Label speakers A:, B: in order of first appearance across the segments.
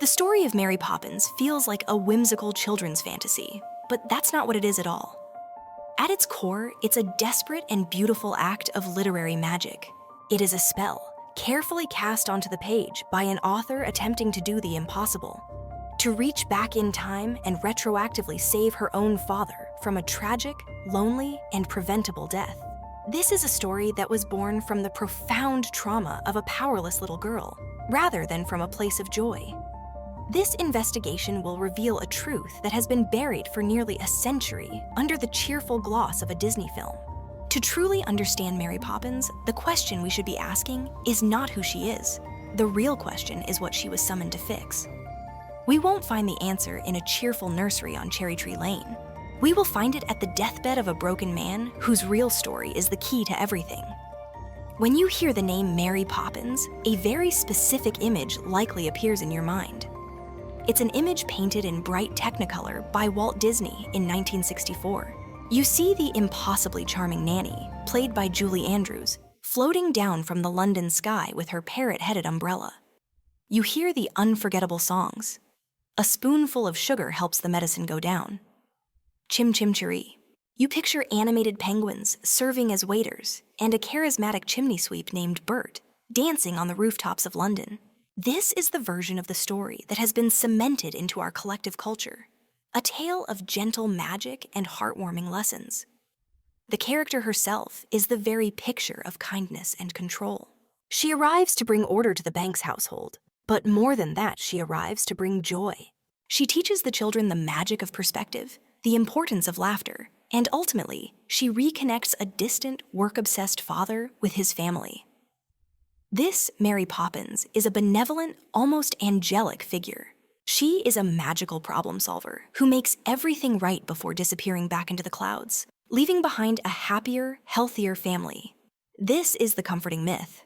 A: The story of Mary Poppins feels like a whimsical children's fantasy, but that's not what it is at all. At its core, it's a desperate and beautiful act of literary magic. It is a spell, carefully cast onto the page by an author attempting to do the impossible. To reach back in time and retroactively save her own father from a tragic, lonely, and preventable death. This is a story that was born from the profound trauma of a powerless little girl, rather than from a place of joy. This investigation will reveal a truth that has been buried for nearly a century under the cheerful gloss of a Disney film. To truly understand Mary Poppins, the question we should be asking is not who she is. The real question is what she was summoned to fix. We won't find the answer in a cheerful nursery on Cherry Tree Lane. We will find it at the deathbed of a broken man whose real story is the key to everything. When you hear the name Mary Poppins, a very specific image likely appears in your mind. It's an image painted in bright Technicolor by Walt Disney in 1964. You see the impossibly charming Nanny, played by Julie Andrews, floating down from the London sky with her parrot-headed umbrella. You hear the unforgettable songs. A spoonful of sugar helps the medicine go down. Chim Chim Cheree. You picture animated penguins serving as waiters and a charismatic chimney sweep named Bert dancing on the rooftops of London. This is the version of the story that has been cemented into our collective culture, a tale of gentle magic and heartwarming lessons. The character herself is the very picture of kindness and control. She arrives to bring order to the Banks household, but more than that, she arrives to bring joy. She teaches the children the magic of perspective, the importance of laughter, and ultimately, she reconnects a distant, work-obsessed father with his family. This Mary Poppins is a benevolent, almost angelic figure. She is a magical problem solver who makes everything right before disappearing back into the clouds, leaving behind a happier, healthier family. This is the comforting myth.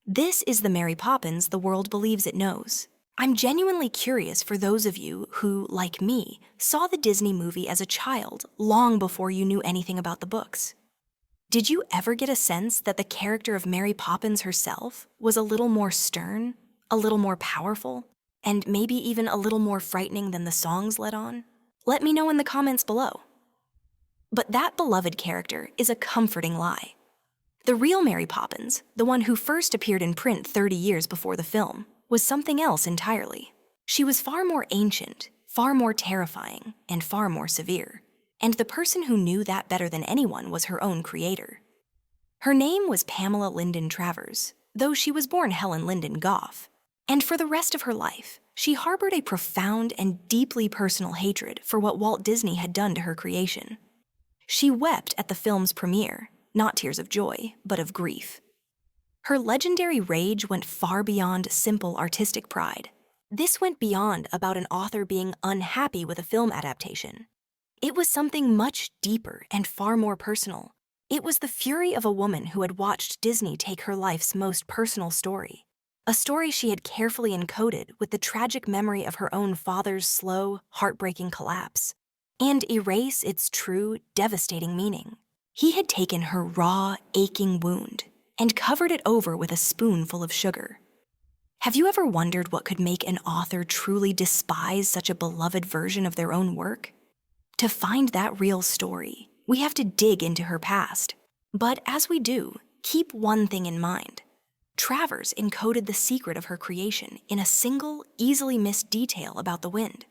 A: This is the Mary Poppins the world believes it knows. I'm genuinely curious for those of you who, like me, saw the Disney movie as a child long before you knew anything about the books. Did you ever get a sense that the character of Mary Poppins herself was a little more stern, a little more powerful, and maybe even a little more frightening than the songs led on? Let me know in the comments below. But that beloved character is a comforting lie. The real Mary Poppins, the one who first appeared in print 30 years before the film, was something else entirely. She was far more ancient, far more terrifying, and far more severe. And the person who knew that better than anyone was her own creator. Her name was Pamela Lyndon Travers, though she was born Helen Lyndon Goff. And for the rest of her life, she harbored a profound and deeply personal hatred for what Walt Disney had done to her creation. She wept at the film's premiere, not tears of joy, but of grief. Her legendary rage went far beyond simple artistic pride. This went beyond about an author being unhappy with a film adaptation. It was something much deeper and far more personal. It was the fury of a woman who had watched Disney take her life's most personal story, a story she had carefully encoded with the tragic memory of her own father's slow, heartbreaking collapse, and erase its true, devastating meaning. He had taken her raw, aching wound and covered it over with a spoonful of sugar. Have you ever wondered what could make an author truly despise such a beloved version of their own work? To find that real story, we have to dig into her past. But as we do, keep one thing in mind. Travers encoded the secret of her creation in a single, easily missed detail about the wind.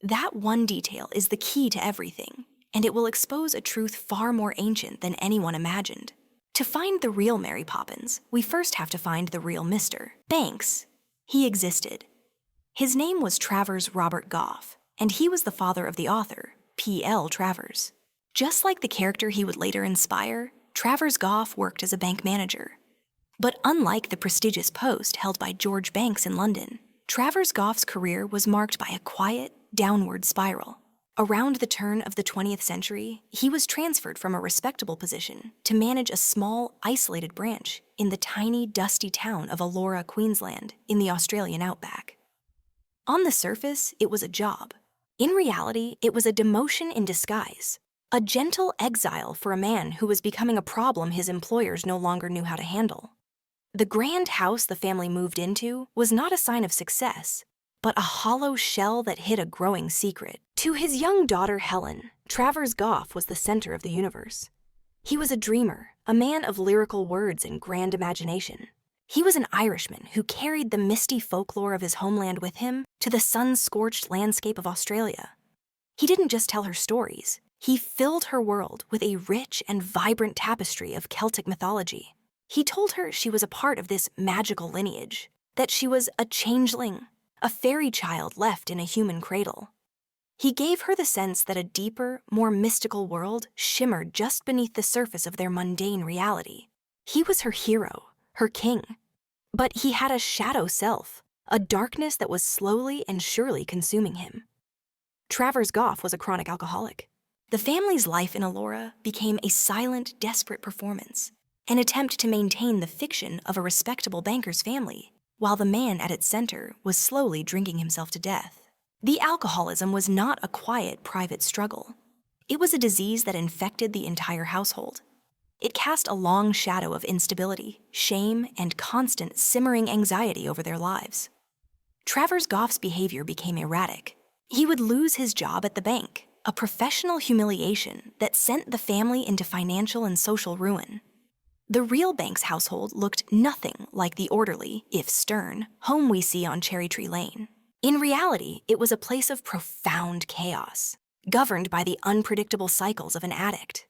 A: That one detail is the key to everything, and it will expose a truth far more ancient than anyone imagined. To find the real Mary Poppins, we first have to find the real Mr. Banks. He existed. His name was Travers Robert Goff, and he was the father of the author, P.L. Travers. Just like the character he would later inspire, Travers Goff worked as a bank manager. But unlike the prestigious post held by George Banks in London, Travers Goff's career was marked by a quiet, downward spiral. Around the turn of the 20th century, he was transferred from a respectable position to manage a small, isolated branch in the tiny, dusty town of Elora, Queensland, in the Australian outback. On the surface, it was a job. In reality, it was a demotion in disguise, a gentle exile for a man who was becoming a problem his employers no longer knew how to handle. The grand house the family moved into was not a sign of success, but a hollow shell that hid a growing secret. To his young daughter Helen, Travers Goff was the center of the universe. He was a dreamer, a man of lyrical words and grand imagination. He was an Irishman who carried the misty folklore of his homeland with him to the sun-scorched landscape of Australia. He didn't just tell her stories. He filled her world with a rich and vibrant tapestry of Celtic mythology. He told her she was a part of this magical lineage, that she was a changeling, a fairy child left in a human cradle. He gave her the sense that a deeper, more mystical world shimmered just beneath the surface of their mundane reality. He was her hero, her king. But he had a shadow self, a darkness that was slowly and surely consuming him. Travers Goff was a chronic alcoholic. The family's life in Elora became a silent, desperate performance, an attempt to maintain the fiction of a respectable banker's family, while the man at its center was slowly drinking himself to death. The alcoholism was not a quiet, private struggle. It was a disease that infected the entire household. It cast a long shadow of instability, shame, and constant simmering anxiety over their lives. Travers Goff's behavior became erratic. He would lose his job at the bank, a professional humiliation that sent the family into financial and social ruin. The real bank's household looked nothing like the orderly, if stern, home we see on Cherry Tree Lane. In reality, it was a place of profound chaos, governed by the unpredictable cycles of an addict.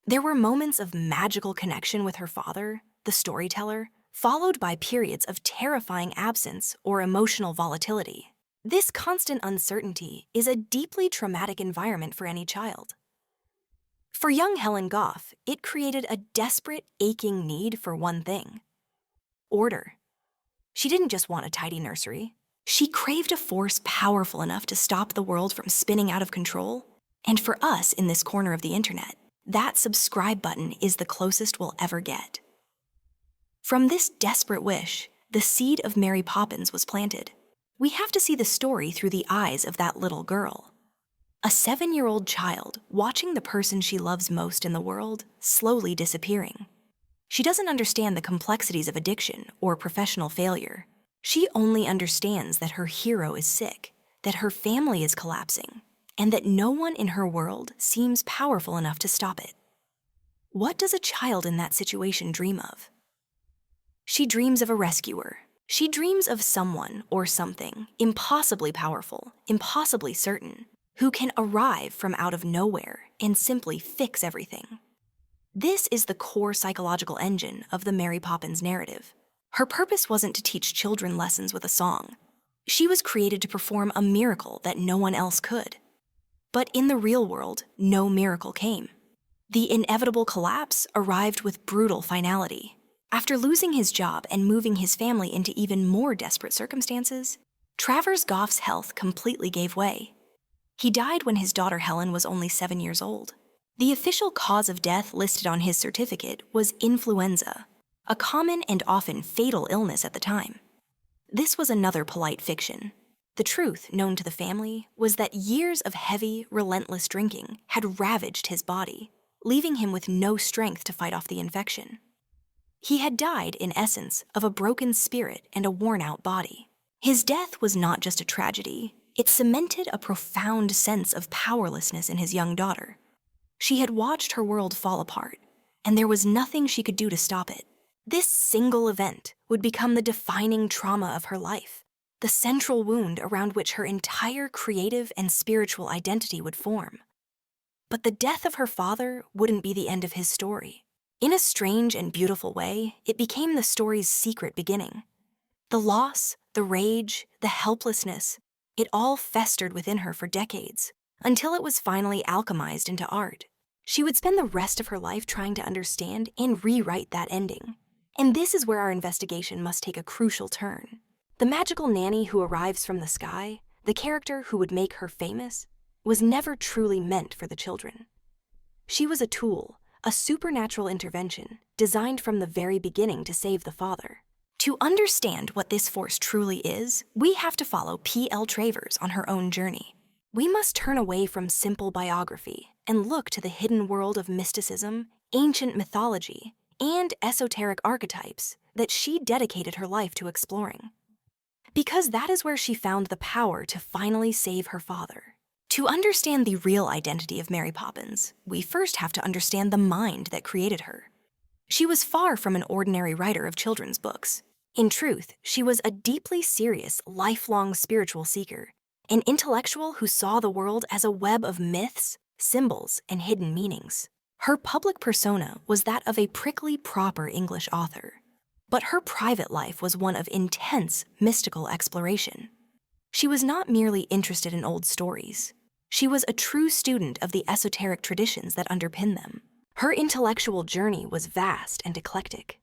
A: There were moments of magical connection with her father, the storyteller, followed by periods of terrifying absence or emotional volatility. This constant uncertainty is a deeply traumatic environment for any child. For young Helen Goff, it created a desperate, aching need for one thing: order. She didn't just want a tidy nursery. She craved a force powerful enough to stop the world from spinning out of control. And for us in this corner of the internet, that subscribe button is the closest we'll ever get. From this desperate wish, the seed of Mary Poppins was planted. We have to see the story through the eyes of that little girl. A 7-year-old child watching the person she loves most in the world slowly disappearing. She doesn't understand the complexities of addiction or professional failure. She only understands that her hero is sick, that her family is collapsing, and that no one in her world seems powerful enough to stop it. What does a child in that situation dream of? She dreams of a rescuer. She dreams of someone or something impossibly powerful, impossibly certain, who can arrive from out of nowhere and simply fix everything. This is the core psychological engine of the Mary Poppins narrative. Her purpose wasn't to teach children lessons with a song. She was created to perform a miracle that no one else could. But in the real world, no miracle came. The inevitable collapse arrived with brutal finality. After losing his job and moving his family into even more desperate circumstances, Travers Goff's health completely gave way. He died when his daughter Helen was only 7 years old. The official cause of death listed on his certificate was influenza, a common and often fatal illness at the time. This was another polite fiction. The truth, known to the family, was that years of heavy, relentless drinking had ravaged his body, leaving him with no strength to fight off the infection. He had died, in essence, of a broken spirit and a worn-out body. His death was not just a tragedy. It cemented a profound sense of powerlessness in his young daughter. She had watched her world fall apart, and there was nothing she could do to stop it. This single event would become the defining trauma of her life, the central wound around which her entire creative and spiritual identity would form. But the death of her father wouldn't be the end of his story. In a strange and beautiful way, it became the story's secret beginning. The loss, the rage, the helplessness, it all festered within her for decades, until it was finally alchemized into art. She would spend the rest of her life trying to understand and rewrite that ending. And this is where our investigation must take a crucial turn. The magical nanny who arrives from the sky, the character who would make her famous, was never truly meant for the children. She was a tool, a supernatural intervention designed from the very beginning to save the father. To understand what this force truly is, we have to follow P.L. Travers on her own journey. We must turn away from simple biography and look to the hidden world of mysticism, ancient mythology, and esoteric archetypes that she dedicated her life to exploring. Because that is where she found the power to finally save her father. To understand the real identity of Mary Poppins, we first have to understand the mind that created her. She was far from an ordinary writer of children's books. In truth, she was a deeply serious, lifelong spiritual seeker, an intellectual who saw the world as a web of myths, symbols, and hidden meanings. Her public persona was that of a prickly, proper English author. But her private life was one of intense, mystical exploration. She was not merely interested in old stories. She was a true student of the esoteric traditions that underpin them. Her intellectual journey was vast and eclectic.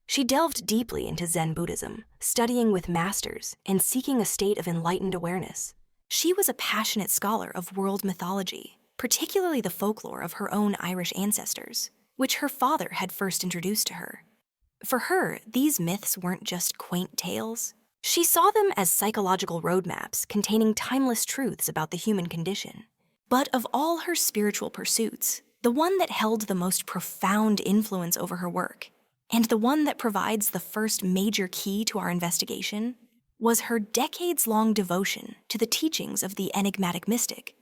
A: She delved deeply into Zen Buddhism, studying with masters and seeking a state of enlightened awareness. She was a passionate scholar of world mythology, particularly the folklore of her own Irish ancestors, which her father had first introduced to her. For her, these myths weren't just quaint tales. She saw them as psychological roadmaps containing timeless truths about the human condition. But of all her spiritual pursuits, the one that held the most profound influence over her work, and the one that provides the first major key to our investigation, was her decades-long devotion to the teachings of the enigmatic mystic,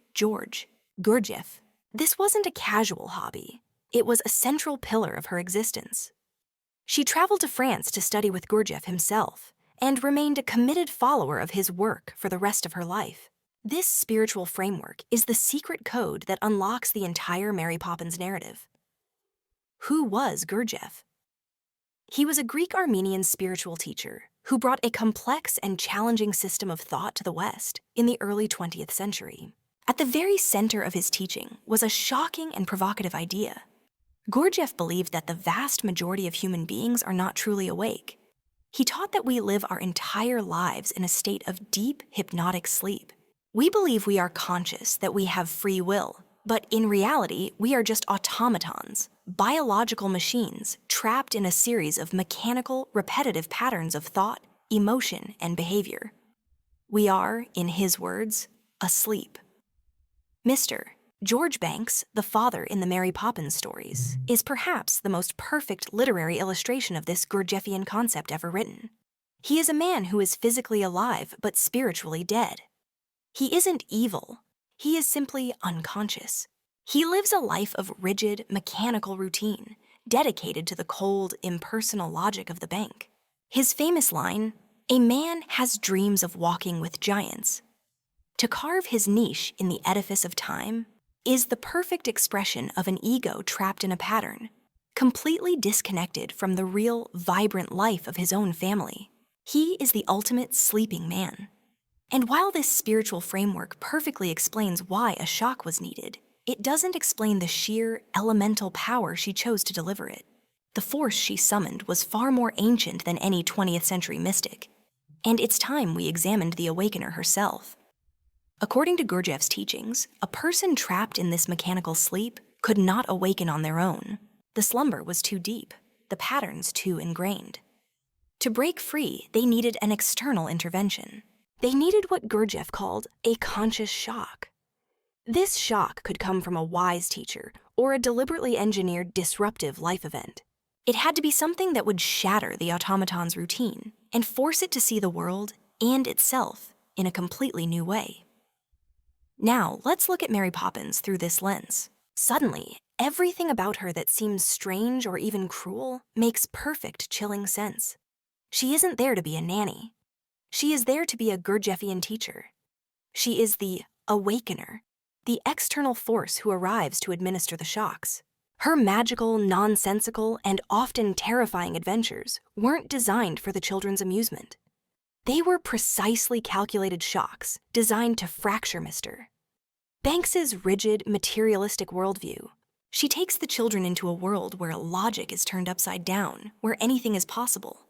A: Gurdjieff. This wasn't a casual hobby. It was a central pillar of her existence. She traveled to France to study with Gurdjieff himself, and remained a committed follower of his work for the rest of her life. This spiritual framework is the secret code that unlocks the entire Mary Poppins narrative. Who was Gurdjieff? He was a Greek-Armenian spiritual teacher who brought a complex and challenging system of thought to the West in the early 20th century. At the very center of his teaching was a shocking and provocative idea. Gurdjieff believed that the vast majority of human beings are not truly awake. He taught that we live our entire lives in a state of deep, hypnotic sleep. We believe we are conscious, that we have free will, but in reality, we are just automatons, biological machines trapped in a series of mechanical, repetitive patterns of thought, emotion, and behavior. We are, in his words, asleep. Mr. George Banks, the father in the Mary Poppins stories, is perhaps the most perfect literary illustration of this Gurdjieffian concept ever written. He is a man who is physically alive but spiritually dead. He isn't evil. He is simply unconscious. He lives a life of rigid, mechanical routine, dedicated to the cold, impersonal logic of the bank. His famous line, "A man has dreams of walking with giants." To carve his niche in the edifice of time is the perfect expression of an ego trapped in a pattern, completely disconnected from the real, vibrant life of his own family. He is the ultimate sleeping man. And while this spiritual framework perfectly explains why a shock was needed, it doesn't explain the sheer, elemental power she chose to deliver it. The force she summoned was far more ancient than any 20th century mystic, and it's time we examined the awakener herself. According to Gurdjieff's teachings, a person trapped in this mechanical sleep could not awaken on their own. The slumber was too deep, the patterns too ingrained. To break free, they needed an external intervention. They needed what Gurdjieff called a conscious shock. This shock could come from a wise teacher or a deliberately engineered disruptive life event. It had to be something that would shatter the automaton's routine and force it to see the world and itself in a completely new way. Now, let's look at Mary Poppins through this lens. Suddenly, everything about her that seems strange or even cruel makes perfect, chilling sense. She isn't there to be a nanny. She is there to be a Gurdjieffian teacher. She is the awakener, the external force who arrives to administer the shocks. Her magical, nonsensical, and often terrifying adventures weren't designed for the children's amusement. They were precisely calculated shocks designed to fracture Mr. Banks's rigid, materialistic worldview. She takes the children into a world where logic is turned upside down, where anything is possible.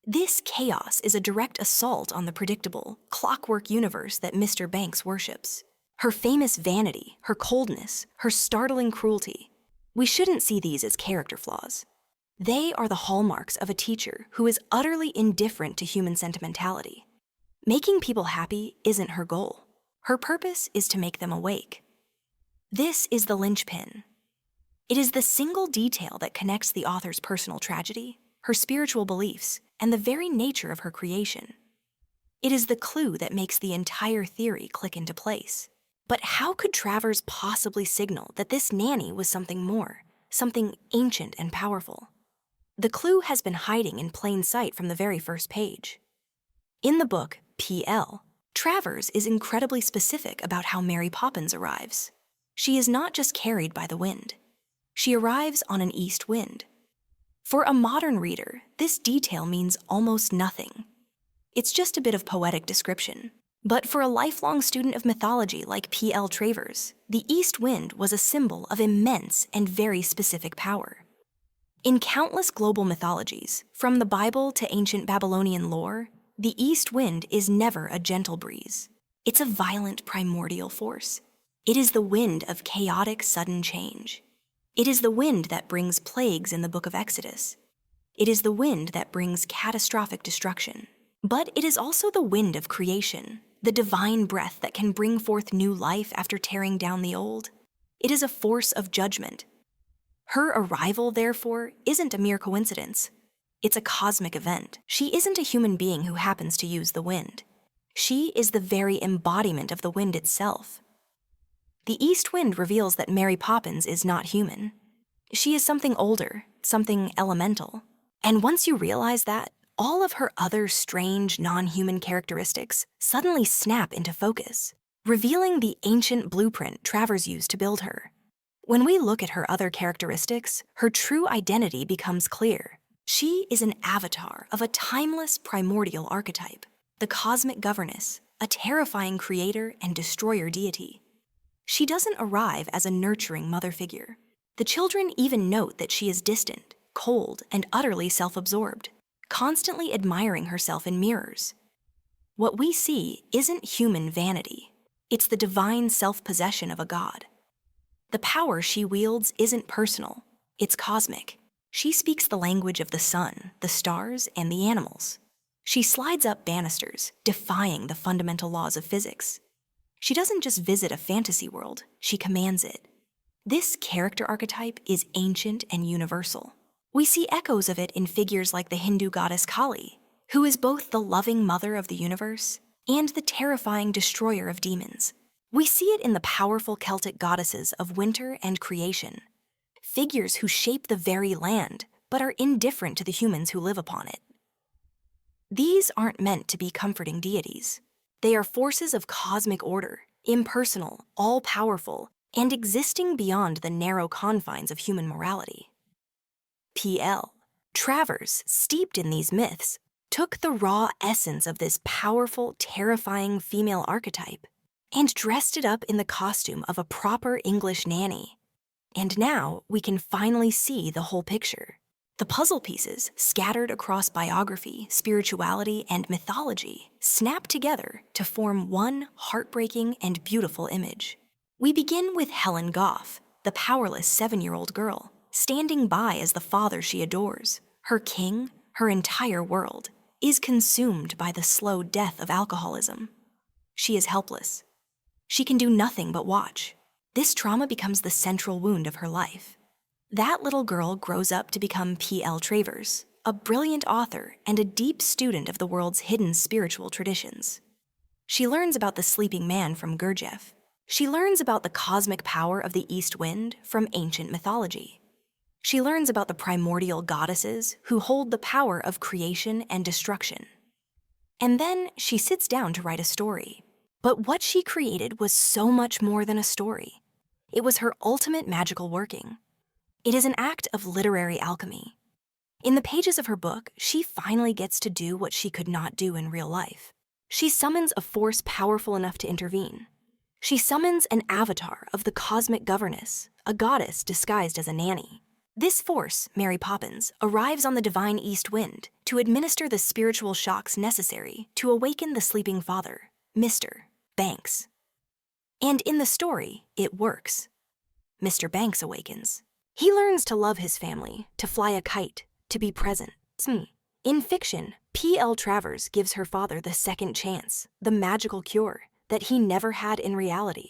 A: This chaos is a direct assault on the predictable, clockwork universe that Mr. Banks worships. Her famous vanity, her coldness, her startling cruelty. We shouldn't see these as character flaws. They are the hallmarks of a teacher who is utterly indifferent to human sentimentality. Making people happy isn't her goal. Her purpose is to make them awake. This is the linchpin. It is the single detail that connects the author's personal tragedy, her spiritual beliefs, and the very nature of her creation. It is the clue that makes the entire theory click into place. But how could Travers possibly signal that this nanny was something more, something ancient and powerful? The clue has been hiding in plain sight from the very first page. In the book, P.L., Travers is incredibly specific about how Mary Poppins arrives. She is not just carried by the wind. She arrives on an east wind. For a modern reader, this detail means almost nothing. It's just a bit of poetic description. But for a lifelong student of mythology like P.L. Travers, the east wind was a symbol of immense and very specific power. In countless global mythologies, from the Bible to ancient Babylonian lore, the east wind is never a gentle breeze. It's a violent primordial force. It is the wind of chaotic sudden change. It is the wind that brings plagues in the book of Exodus. It is the wind that brings catastrophic destruction. But it is also the wind of creation, the divine breath that can bring forth new life after tearing down the old. It is a force of judgment. Her arrival, therefore, isn't a mere coincidence. It's a cosmic event. She isn't a human being who happens to use the wind. She is the very embodiment of the wind itself. The east wind reveals that Mary Poppins is not human. She is something older, something elemental. And once you realize that, all of her other strange, non-human characteristics suddenly snap into focus, revealing the ancient blueprint Travers used to build her. When we look at her other characteristics, her true identity becomes clear. She is an avatar of a timeless primordial archetype, the cosmic governess, a terrifying creator and destroyer deity. She doesn't arrive as a nurturing mother figure. The children even note that she is distant, cold, and utterly self-absorbed, constantly admiring herself in mirrors. What we see isn't human vanity. It's the divine self-possession of a god. The power she wields isn't personal. It's cosmic. She speaks the language of the sun, the stars, and the animals. She slides up banisters, defying the fundamental laws of physics. She doesn't just visit a fantasy world, she commands it. This character archetype is ancient and universal. We see echoes of it in figures like the Hindu goddess Kali, who is both the loving mother of the universe and the terrifying destroyer of demons. We see it in the powerful Celtic goddesses of winter and creation, figures who shape the very land but are indifferent to the humans who live upon it. These aren't meant to be comforting deities. They are forces of cosmic order, impersonal, all-powerful, and existing beyond the narrow confines of human morality. P.L. Travers, steeped in these myths, took the raw essence of this powerful, terrifying female archetype and dressed it up in the costume of a proper English nanny. And now we can finally see the whole picture. The puzzle pieces, scattered across biography, spirituality, and mythology, snap together to form one heartbreaking and beautiful image. We begin with Helen Goff, the powerless 7-year-old girl, standing by as the father she adores, her king, her entire world, is consumed by the slow death of alcoholism. She is helpless. She can do nothing but watch. This trauma becomes the central wound of her life. That little girl grows up to become P.L. Travers, a brilliant author and a deep student of the world's hidden spiritual traditions. She learns about the sleeping man from Gurdjieff. She learns about the cosmic power of the east wind from ancient mythology. She learns about the primordial goddesses who hold the power of creation and destruction. And then she sits down to write a story. But what she created was so much more than a story. It was her ultimate magical working. It is an act of literary alchemy. In the pages of her book, she finally gets to do what she could not do in real life. She summons a force powerful enough to intervene. She summons an avatar of the cosmic governess, a goddess disguised as a nanny. This force, Mary Poppins, arrives on the divine east wind to administer the spiritual shocks necessary to awaken the sleeping father, Mr. Banks. And in the story, it works. Mr. Banks awakens. He learns to love his family, to fly a kite, to be present. In fiction, P.L. Travers gives her father the second chance, the magical cure that he never had in reality.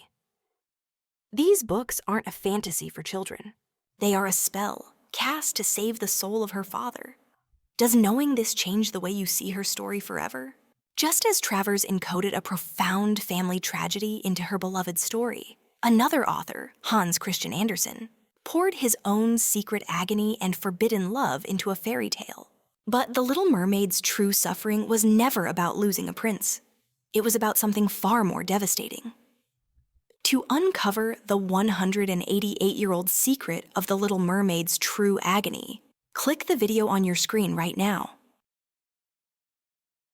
A: These books aren't a fantasy for children. They are a spell cast to save the soul of her father. Does knowing this change the way you see her story forever? Just as Travers encoded a profound family tragedy into her beloved story, another author, Hans Christian Andersen, poured his own secret agony and forbidden love into a fairy tale. But The Little Mermaid's true suffering was never about losing a prince. It was about something far more devastating. To uncover the 188-year-old secret of The Little Mermaid's true agony, click the video on your screen right now.